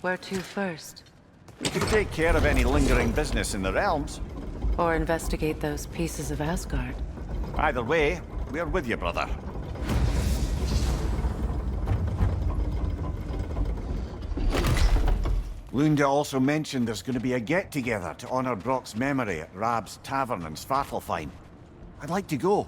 Where to first? We could take care of any lingering business in the realms. Or investigate those pieces of Asgard? Either way, we're with you, brother. Lunda also mentioned there's going to be a get-together to honor Brock's memory at Rab's Tavern in Svartalfheim. I'd like to go.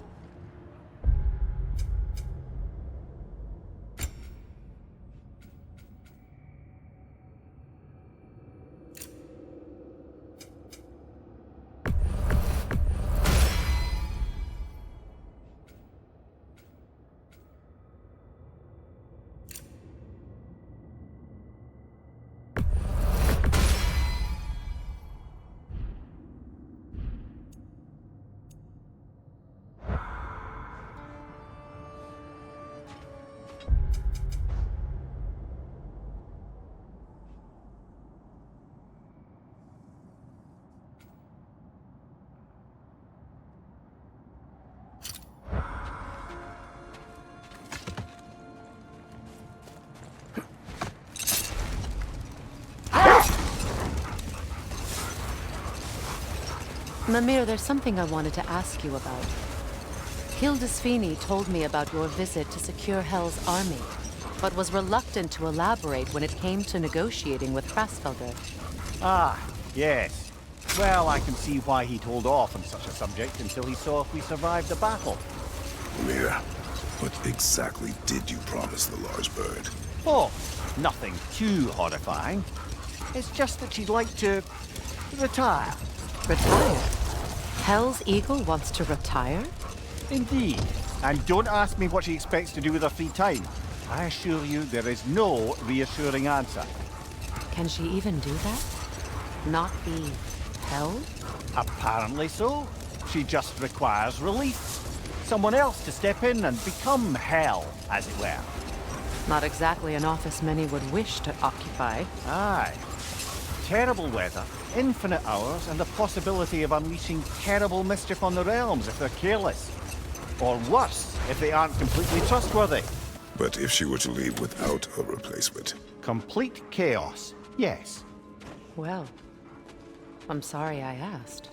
Mimir, there's something I wanted to ask you about. Hildisvini told me about your visit to secure Hell's army, but was reluctant to elaborate when it came to negotiating with Krasfelder. Ah, yes. Well, I can see why he'd hold off on such a subject until he saw if we survived the battle. Mimir, what exactly did you promise the large bird? Oh, nothing too horrifying. It's just that she'd like to retire. Retire? Hell's Eagle wants to retire? Indeed. And don't ask me what she expects to do with her free time. I assure you there is no reassuring answer. Can she even do that? Not be Hell? Apparently so. She just requires relief. Someone else to step in and become Hell, as it were. Not exactly an office many would wish to occupy. Aye. Terrible weather, infinite hours, and the possibility of unleashing terrible mischief on the realms if they're careless. Or worse, if they aren't completely trustworthy. But if she were to leave without a replacement? Complete chaos, yes. Well, I'm sorry I asked.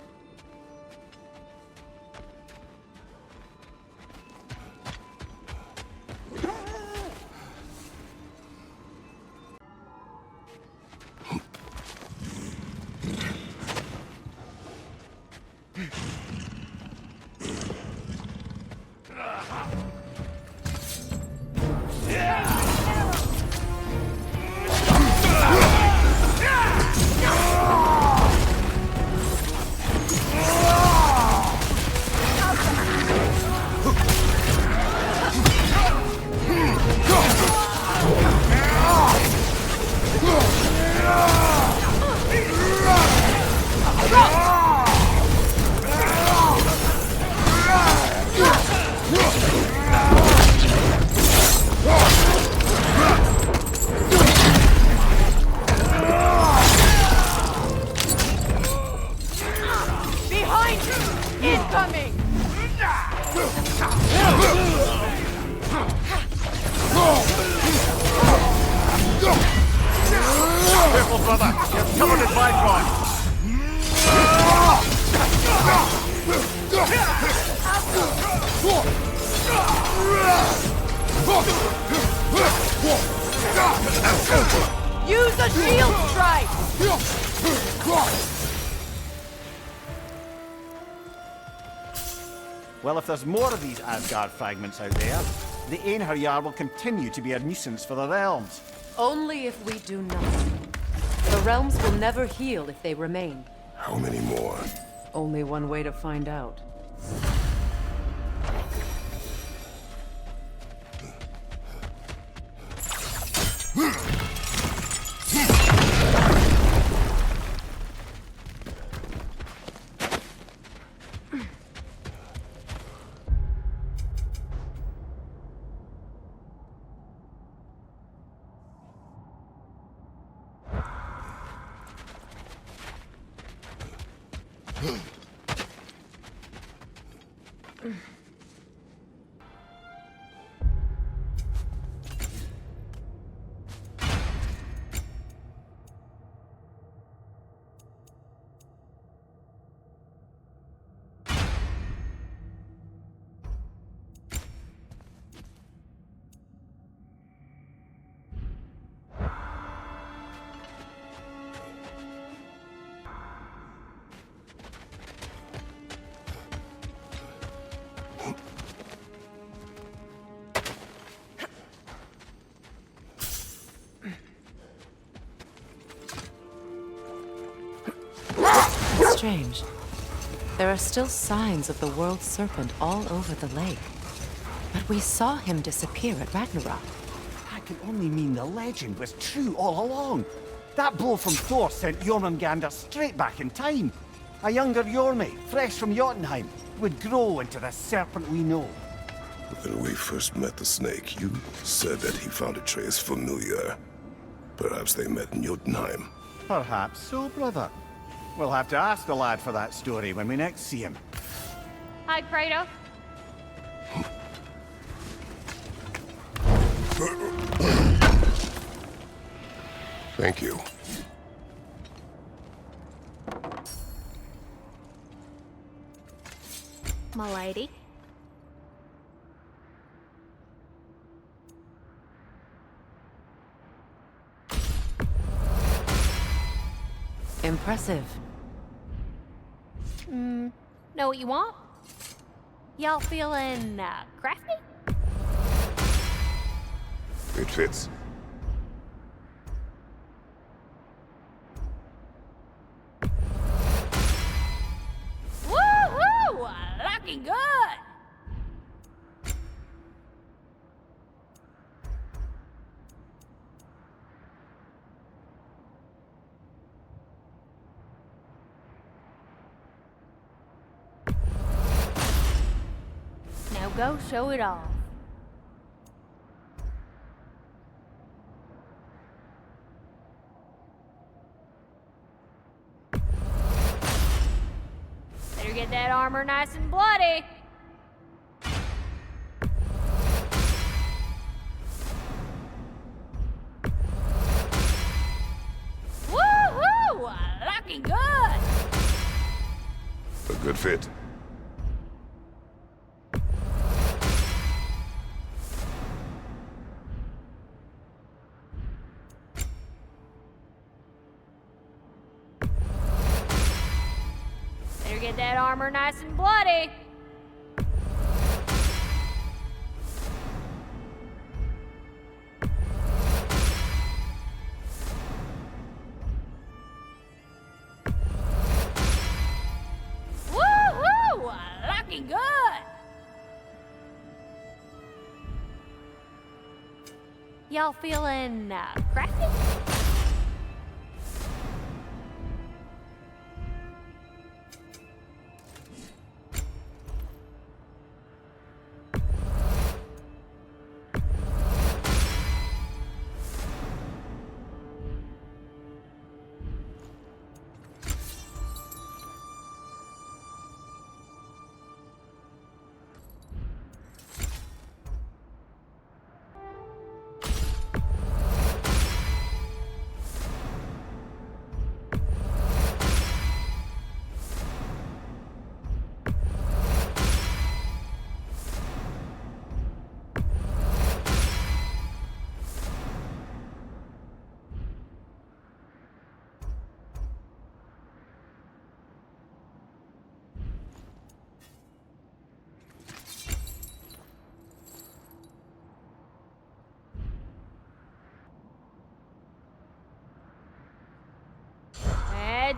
Use a shield strike! Well, if there's more of these Asgard fragments out there, the Einherjar will continue to be a nuisance for the realms. Only if we do nothing. The realms will never heal if they remain. How many more? Only one way to find out. strange. There are still signs of the world serpent all over the lake. But we saw him disappear at Ragnarok. That could only mean the legend was true all along. That blow from Thor sent Jormungandr straight back in time. A younger Jormi, fresh from Jotunheim, would grow into the serpent we know. When we first met the snake, you said that he found Atreus familiar. Perhaps they met in Jotunheim. Perhaps so, brother. We'll have to ask the lad for that story when we next see him. Hi, Kratos. Thank you. My lady. Impressive. Know what you want? Y'all feeling, crafty? It fits. Woohoo! Looking good! Now go show it off. Better get that armor nice and bloody. Woohoo! Looking good! A good fit. Better get that armor nice and bloody. Woohoo! Looking good! Y'all feeling, crafty?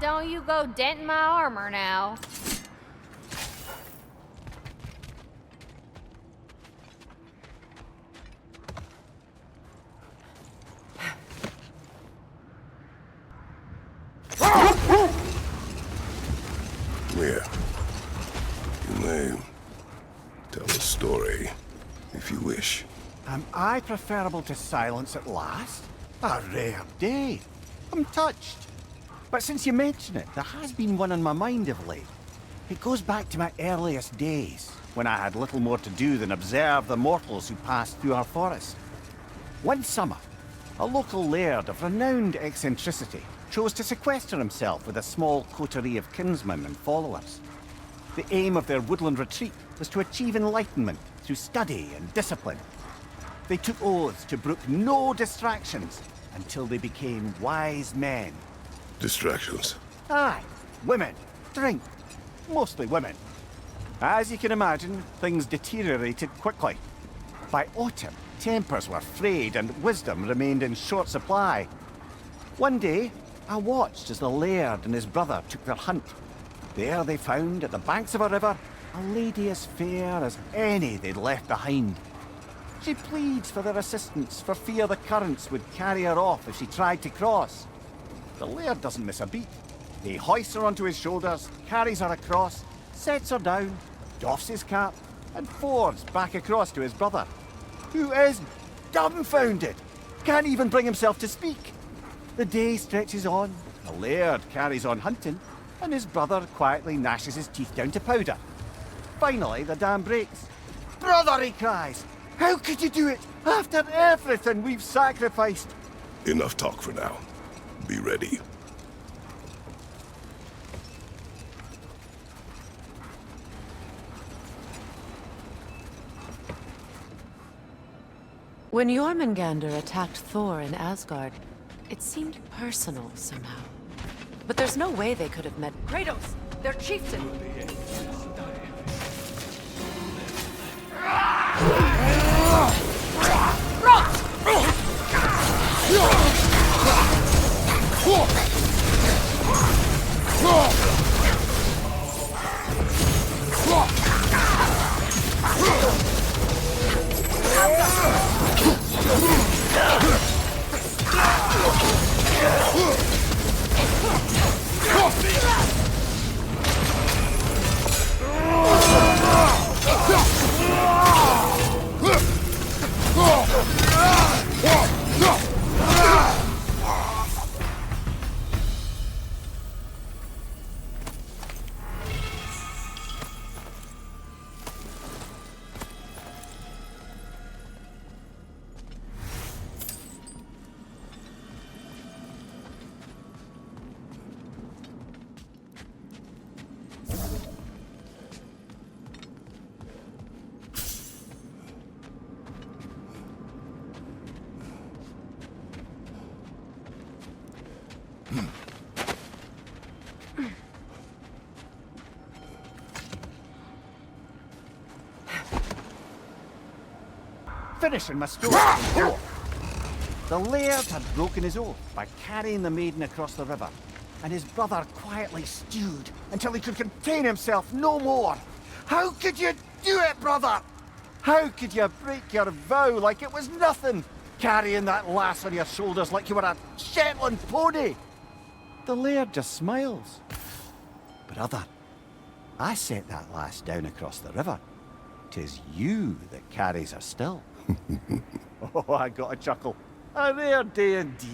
Don't you go denting my armor now. Here. You may tell a story, if you wish. Am I preferable to silence at last? A rare day. I'm touched. But since you mention it, there has been one on my mind of late. It goes back to my earliest days, when I had little more to do than observe the mortals who passed through our forest. One summer, a local laird of renowned eccentricity chose to sequester himself with a small coterie of kinsmen and followers. The aim of their woodland retreat was to achieve enlightenment through study and discipline. They took oaths to brook no distractions until they became wise men. Distractions. Aye, women, drink, mostly women. As you can imagine, things deteriorated quickly. By autumn, tempers were frayed and wisdom remained in short supply. One day, I watched as the laird and his brother took their hunt. There they found, at the banks of a river, a lady as fair as any they'd left behind. She pleads for their assistance for fear the currents would carry her off if she tried to cross. The laird doesn't miss a beat. He hoists her onto his shoulders, carries her across, sets her down, doffs his cap, and fords back across to his brother, who is dumbfounded, can't even bring himself to speak. The day stretches on, the laird carries on hunting, and his brother quietly gnashes his teeth down to powder. Finally, the dam breaks. "Brother," he cries, "how could you do it after everything we've sacrificed?" Enough talk for now. Be ready. When Jormungandr attacked Thor in Asgard, it seemed personal somehow. But there's no way they could have met Kratos, their chieftain. Finishing my story. The laird had broken his oath by carrying the maiden across the river, and his brother quietly stewed until he could contain himself no more. How could you do it, brother? How could you break your vow like it was nothing, carrying that lass on your shoulders like you were a Shetland pony? The laird just smiles. Brother, I set that lass down across the river. 'Tis you that carries her still. Oh, I got a chuckle. A rare day indeed.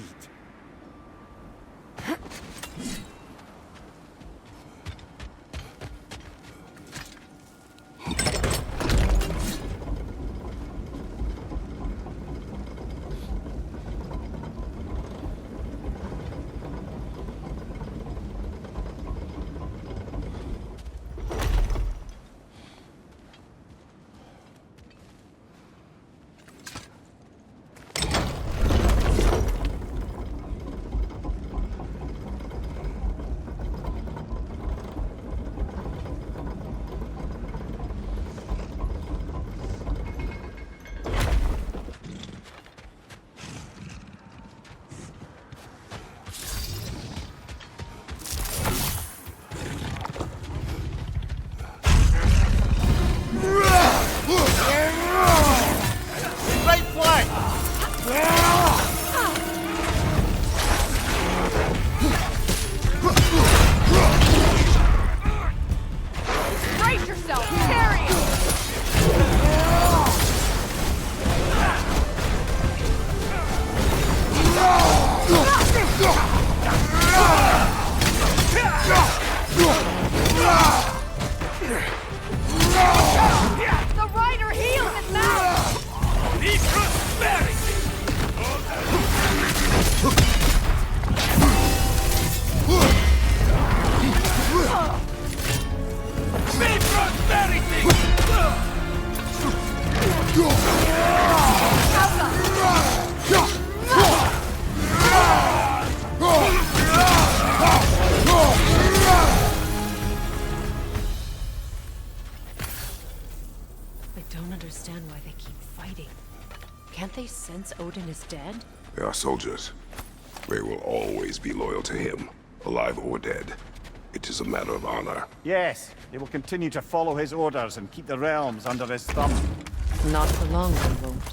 Sense Odin is dead? They are soldiers. They will always be loyal to him, alive or dead. It is a matter of honor. Yes, they will continue to follow his orders and keep the realms under his thumb. Not for long, they won't.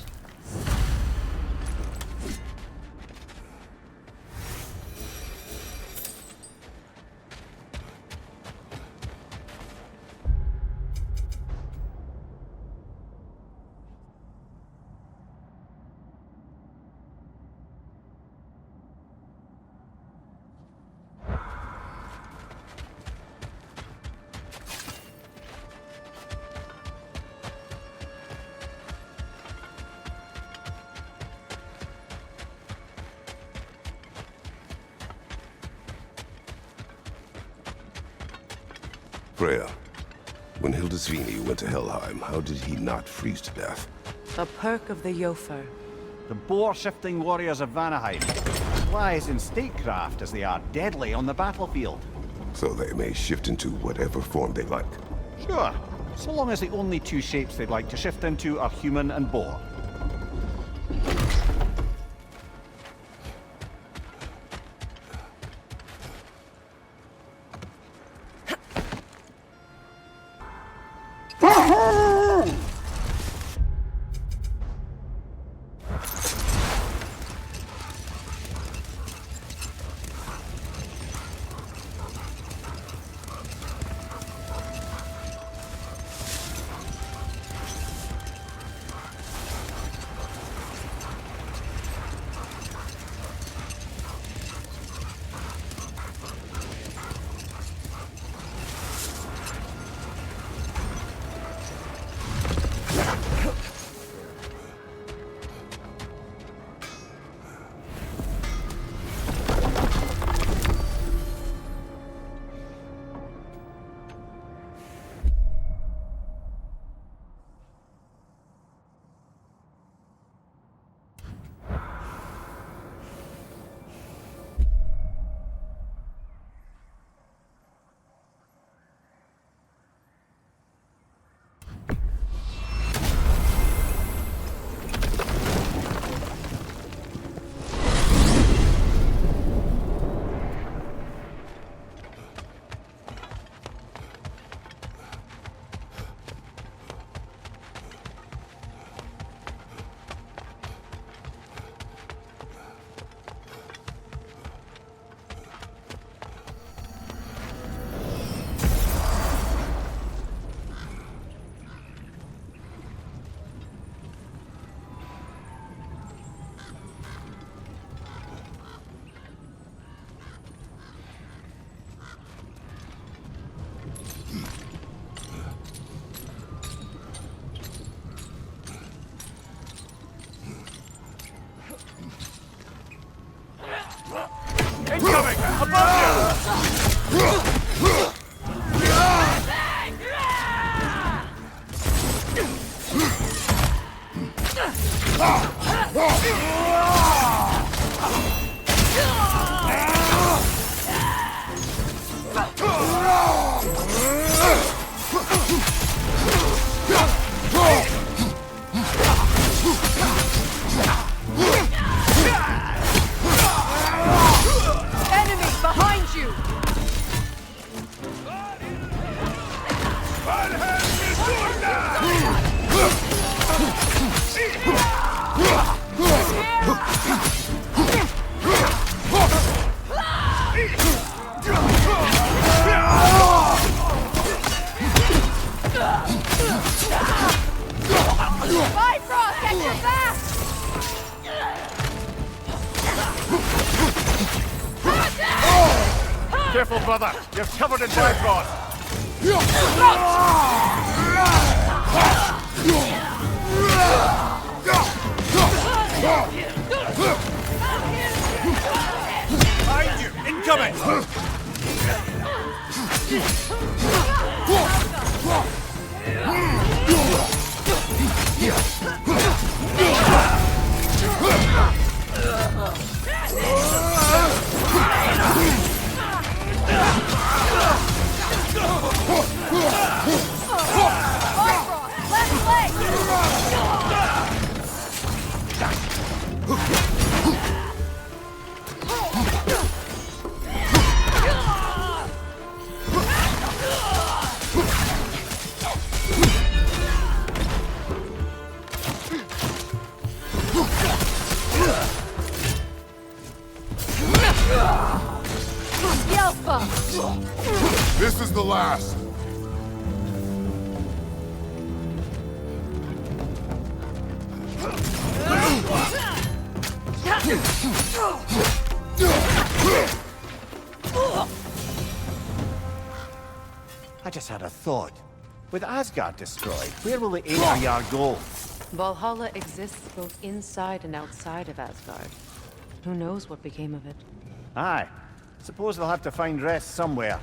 Freya, when Hildisvini went to Helheim, how did he not freeze to death? A perk of the Jofer. The boar-shifting warriors of Vanaheim, as wise in statecraft as they are deadly on the battlefield. So they may shift into whatever form they like. Sure, so long as the only two shapes they'd like to shift into are human and boar. Incoming! Above you! Enemies behind you! Bifrost, at your back! Careful, brother! You're covered in Bifrost! Behind you! Incoming! Left leg! This is the last. I just had a thought. With Asgard destroyed, where will the ARGB go? Valhalla exists both inside and outside of Asgard. Who knows what became of it? Aye. Suppose they'll have to find rest somewhere.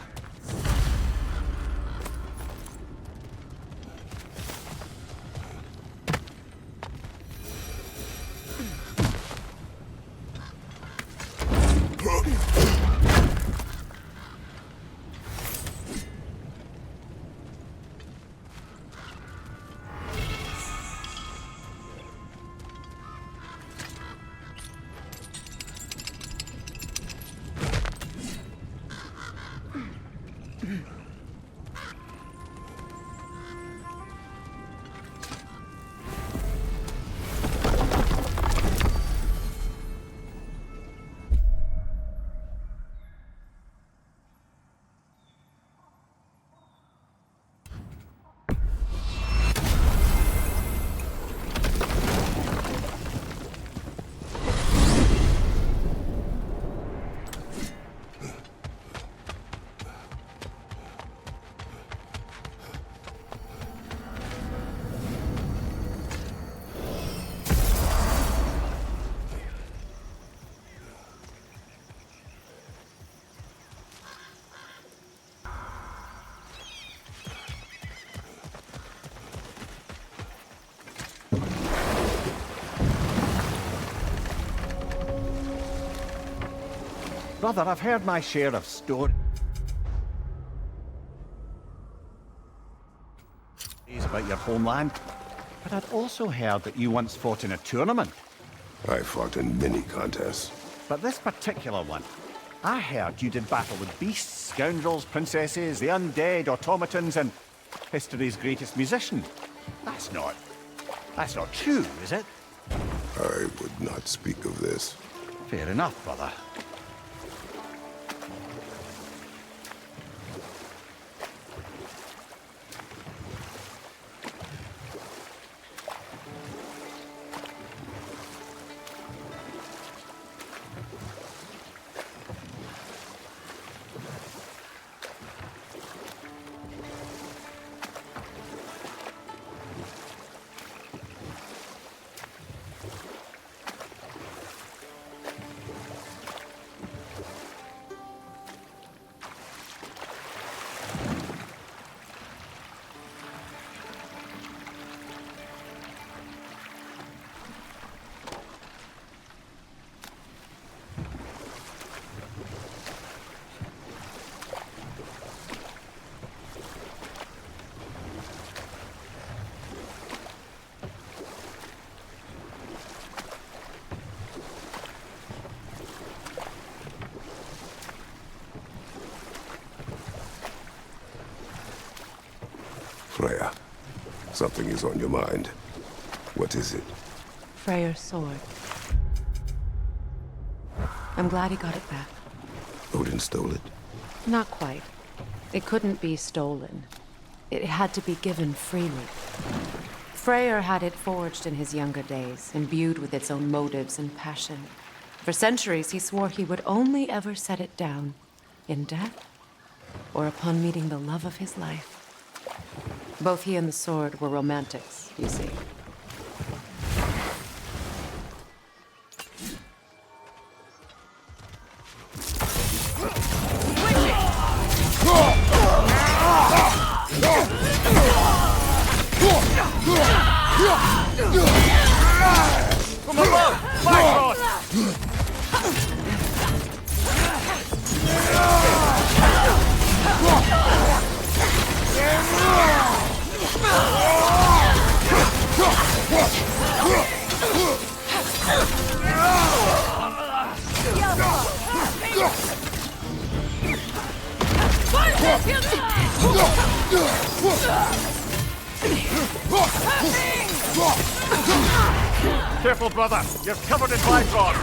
Brother, I've heard my share of stories about your homeland, but I'd also heard that you once fought in a tournament. I fought in many contests. But this particular one, I heard you did battle with beasts, scoundrels, princesses, the undead, automatons, and history's greatest musician. That's not true, is it? I would not speak of this. Fair enough, brother. Freya, something is on your mind. What is it? Freyr's sword. I'm glad he got it back. Odin stole it? Not quite. It couldn't be stolen. It had to be given freely. Freyr had it forged in his younger days, imbued with its own motives and passion. For centuries, he swore he would only ever set it down in death or upon meeting the love of his life. Both he and the sword were romantics, you see. From above! Bifrost! Careful, brother! You're covered in Bifrost!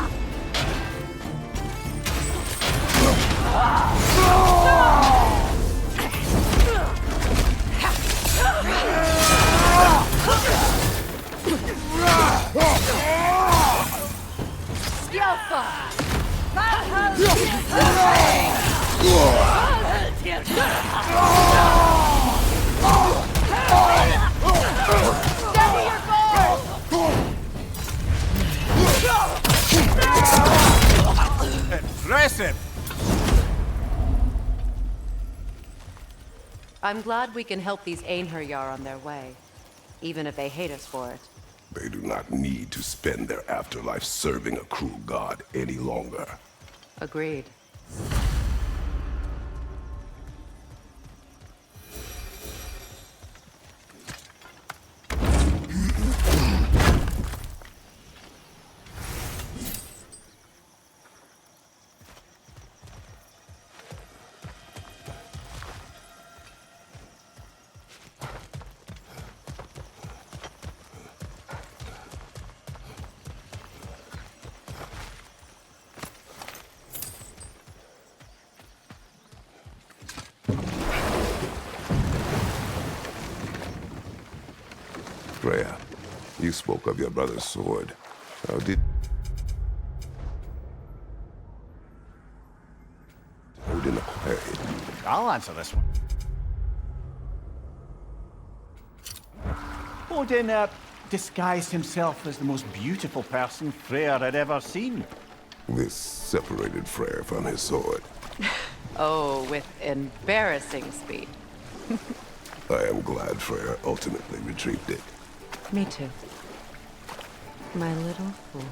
Skillful! Steady your guard! Impressive! I'm glad we can help these Einherjar on their way, even if they hate us for it. They do not need to spend their afterlife serving a cruel god any longer. Agreed. Freya, you spoke of your brother's sword. How did... Odin acquire it? I'll answer this one. Odin, disguised himself as the most beautiful person Freyr had ever seen. This separated Freyr from his sword. Oh, with embarrassing speed. I am glad Freyr ultimately retrieved it. Me too. My little fool.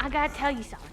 I gotta tell you something.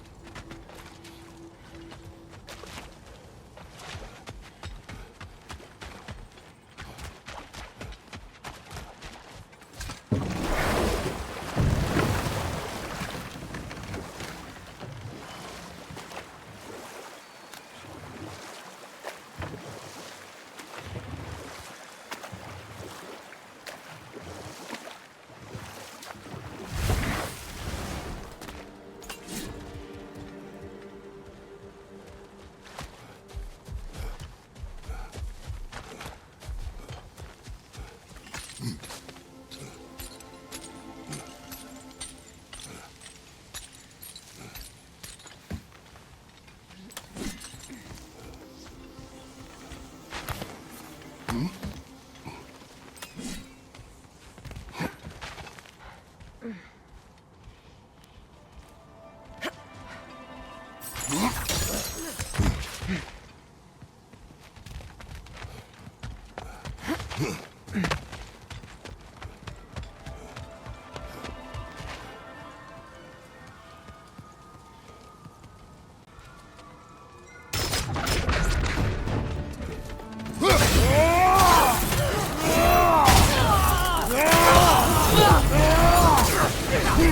Good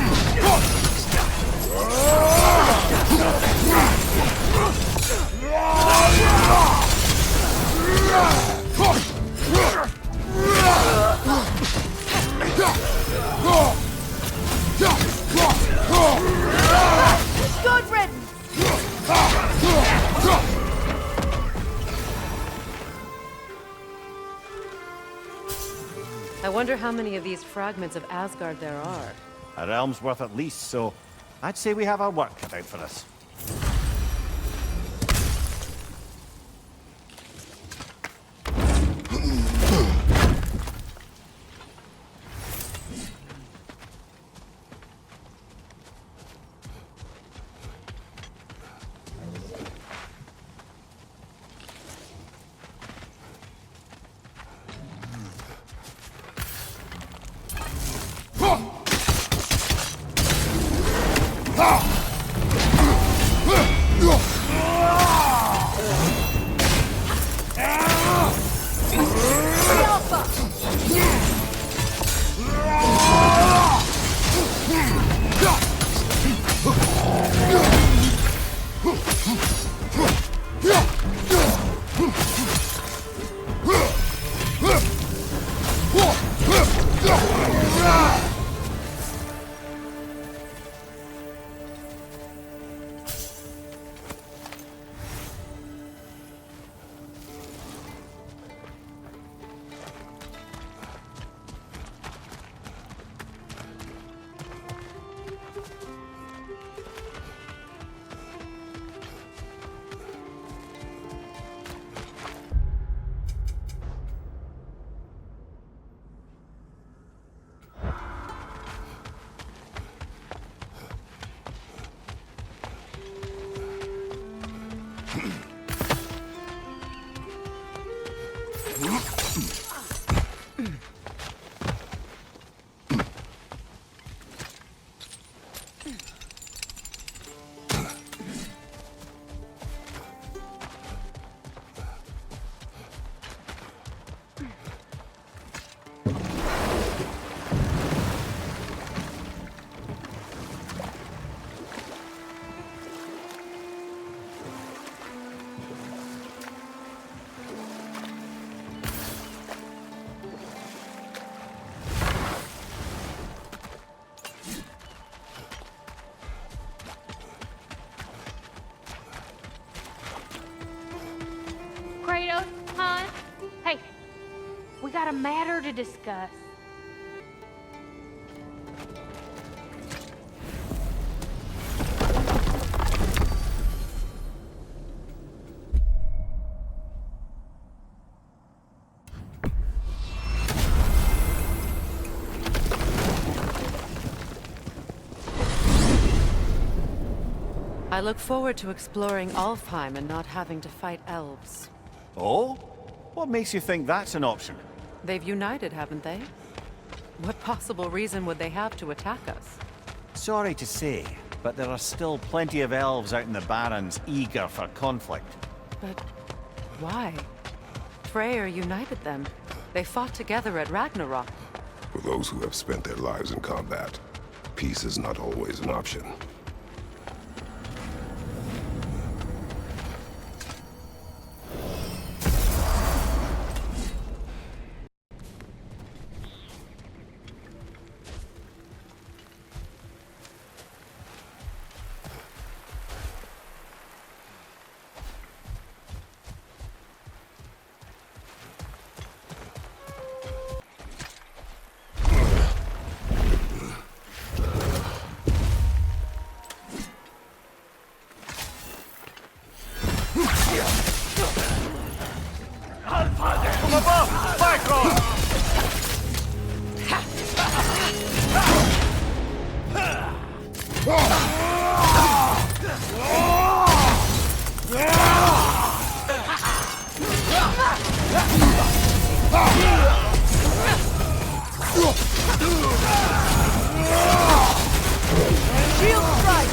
riddance! I wonder how many of these fragments of Asgard there are. A realm's worth at least, so I'd say we have our work cut out for us. Kratos, hon? Hey, we got a matter to discuss. I look forward to exploring Alfheim and not having to fight elves. Oh? What makes you think that's an option? They've united, haven't they? What possible reason would they have to attack us? Sorry to say, but there are still plenty of elves out in the Barrens eager for conflict. But why? Freyr united them. They fought together at Ragnarok. For those who have spent their lives in combat, peace is not always an option. From above! Back off! Shield strike!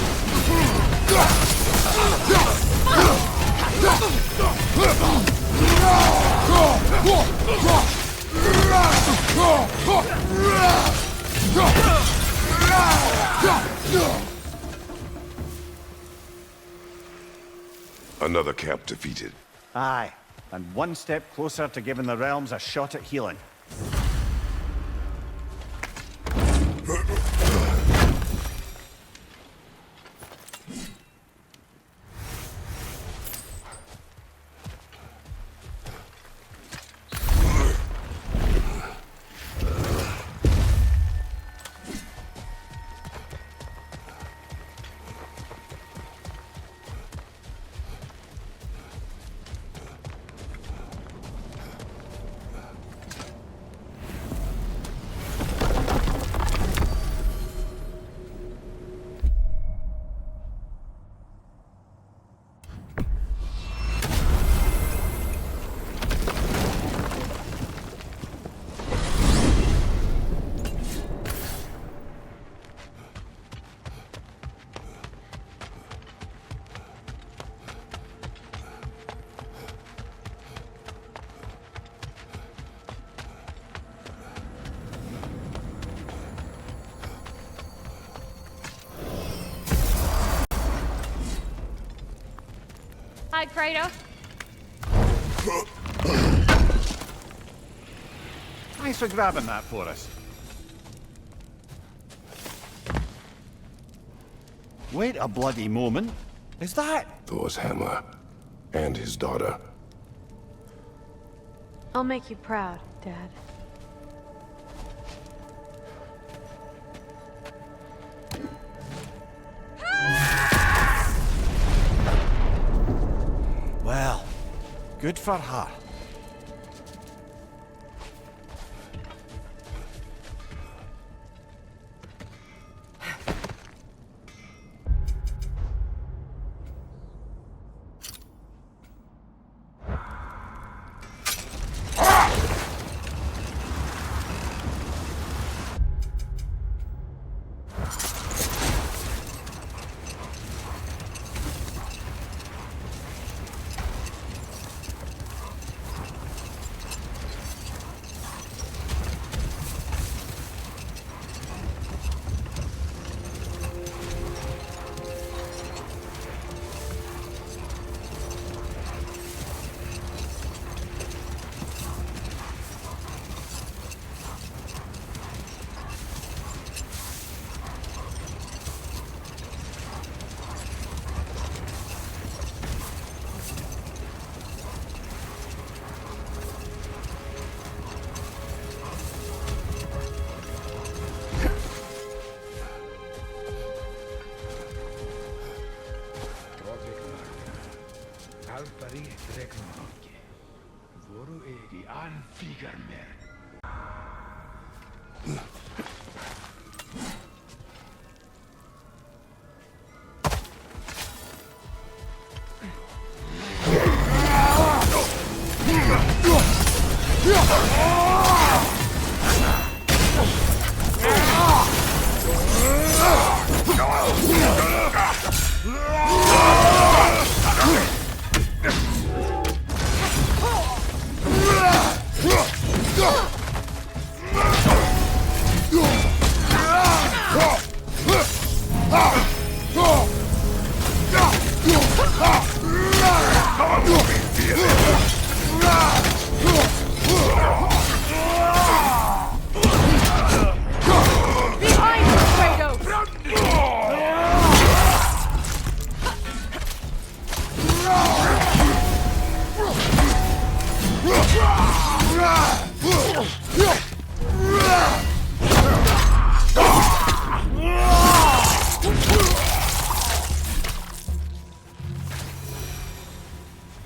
Another cap defeated. Aye, and one step closer to giving the realms a shot at healing. Hi, Kratos. Thanks for grabbing that for us. Wait a bloody moment. Is that? Thor's hammer. And his daughter. I'll make you proud, Dad. Well, good for her.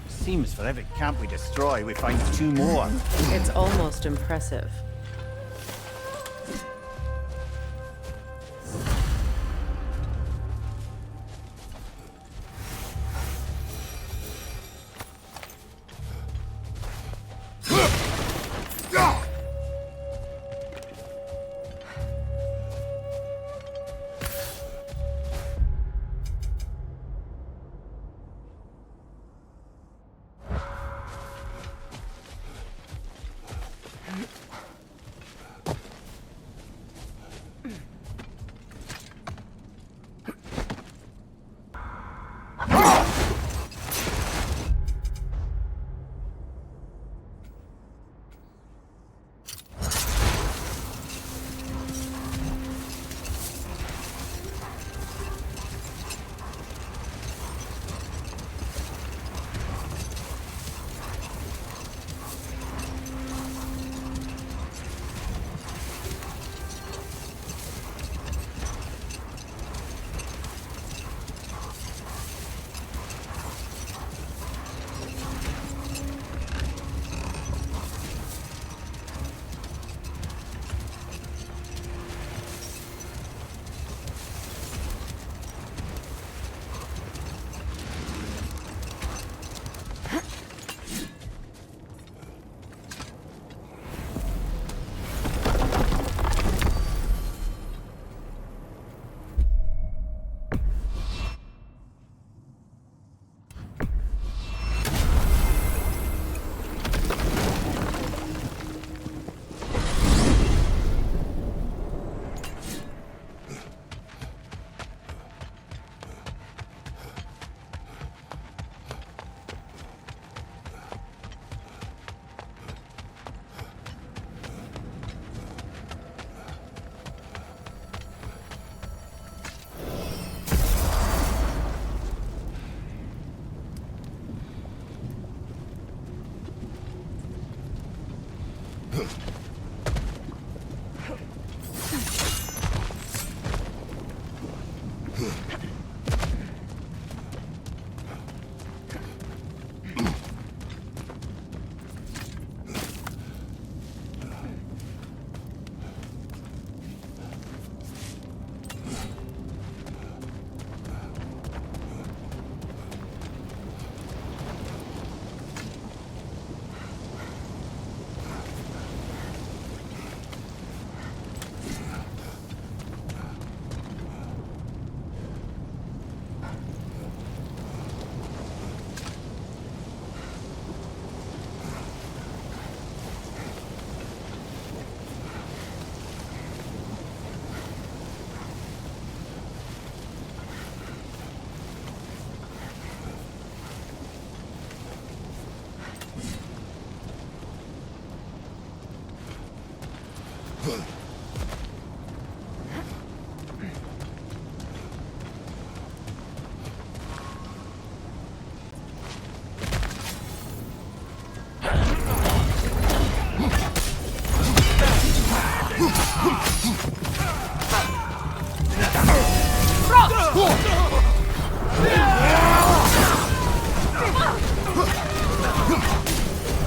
Seems for every camp we destroy, we find 2 more. It's almost impressive.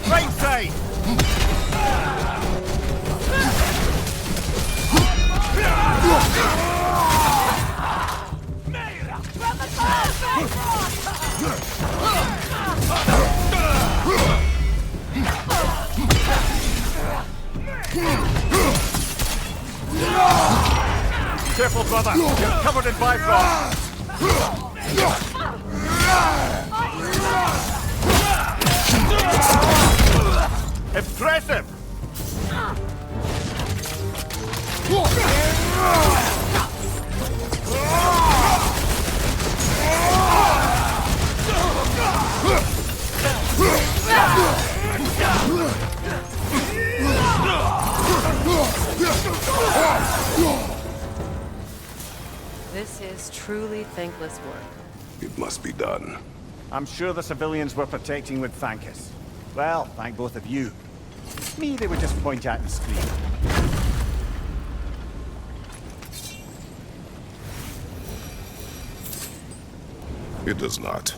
Right side! Careful, brother! You're covered in bifrost! Impressive! This is truly thankless work. It must be done. I'm sure the civilians we're protecting would thank us. Well, thank both of you. Me, they would just point at and scream. It does not.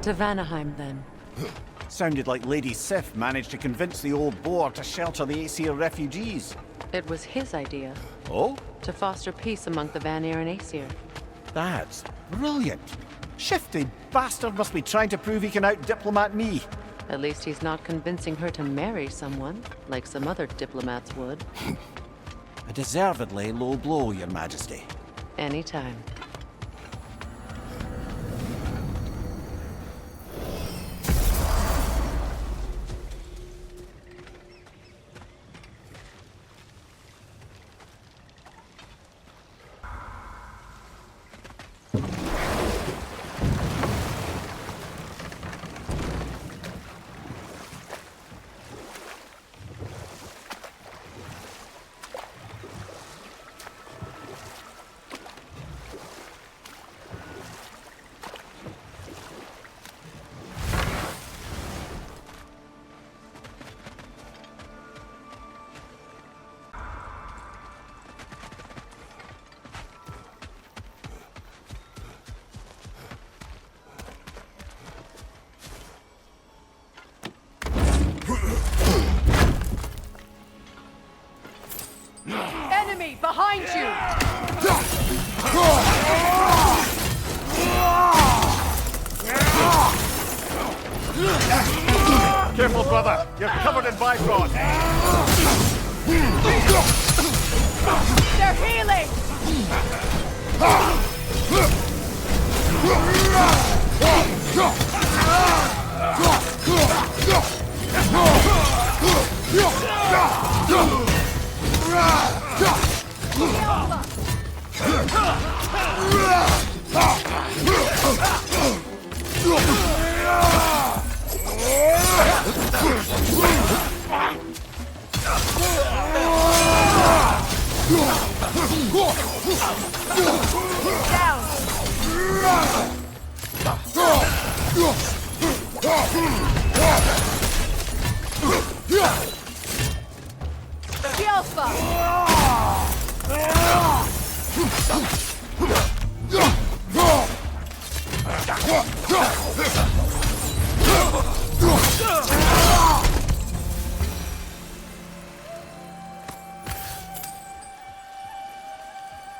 To Vanaheim, then. Sounded like Lady Sif managed to convince the old boar to shelter the Aesir refugees. It was his idea Oh? to foster peace among the Vanir and Aesir. That's brilliant. Shifty bastard must be trying to prove he can out-diplomat me. At least he's not convincing her to marry someone, like some other diplomats would. A deservedly low blow, Your Majesty. Anytime. Enemy behind you! Careful, brother. You're covered in bifrost. They're healing!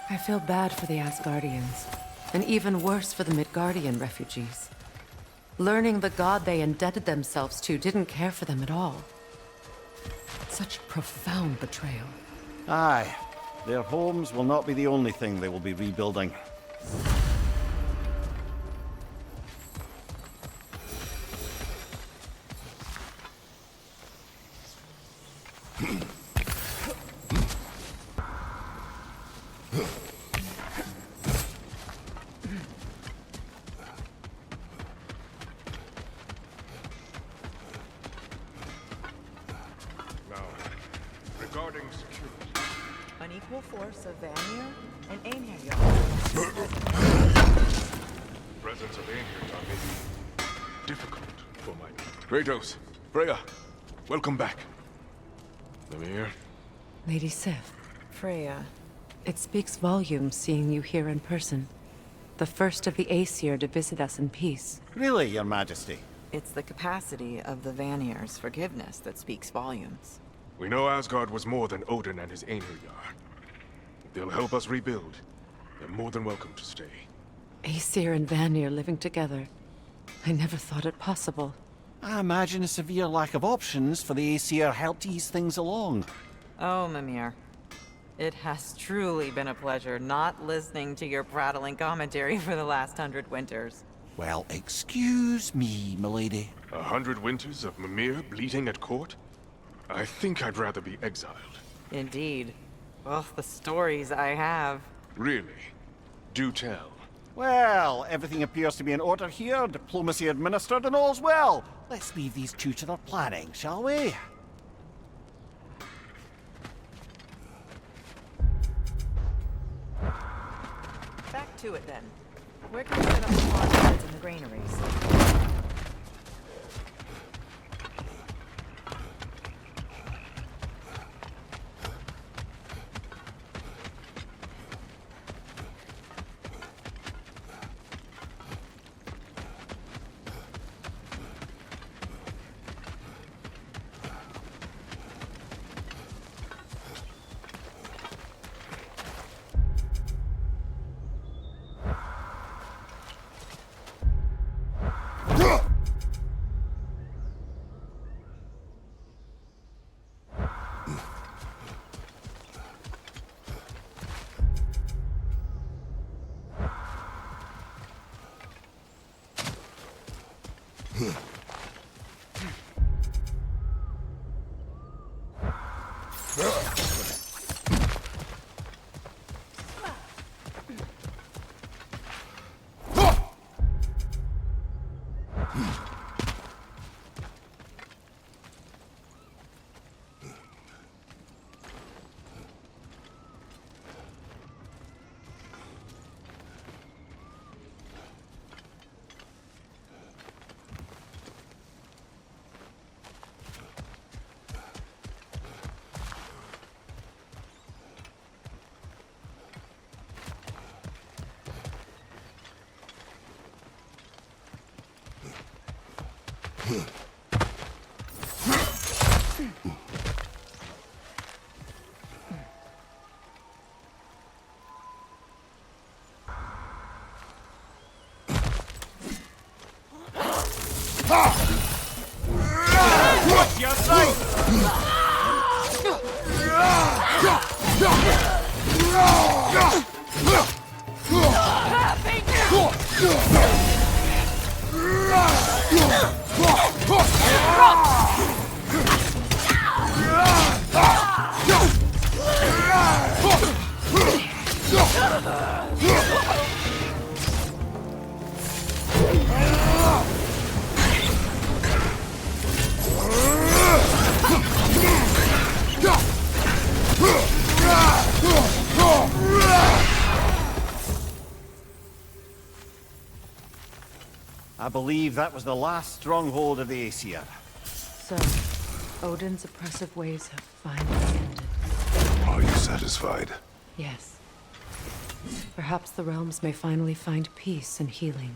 I feel bad for the Asgardians, and even worse for the Midgardian refugees. Learning the god they indebted themselves to didn't care for them at all. Such profound betrayal. Aye. Their homes will not be the only thing they will be rebuilding. Regarding security. Unequal force of Vanir and Einherjar. Presence of Einherjar may be difficult for my people. Kratos, Freya, welcome back. Lemire. Lady Sif, Freya. it speaks volumes seeing you here in person. The first of the Aesir to visit us in peace. Really, Your Majesty? It's the capacity of the Vanir's forgiveness that speaks volumes. We know Asgard was more than Odin and his Einherjar. If they'll help us rebuild, they're more than welcome to stay. Aesir and Vanir living together. I never thought it possible. I imagine a severe lack of options for the Aesir helped ease things along. Oh, Mimir. It has truly been a pleasure not listening to your prattling commentary for the last 100 winters. Well, excuse me, milady. 100 winters of Mimir bleating at court? I think I'd rather be exiled. Indeed. Oh, the stories I have. Really? Do tell. Well, everything appears to be in order here, diplomacy administered, and all's well. Let's leave these two to their planning, shall we? Back to it then. Where can we set up the launch in the granaries? I believe that was the last stronghold of the Aesir. So, Odin's oppressive ways have finally ended. Are you satisfied? Yes. Perhaps the realms may finally find peace and healing.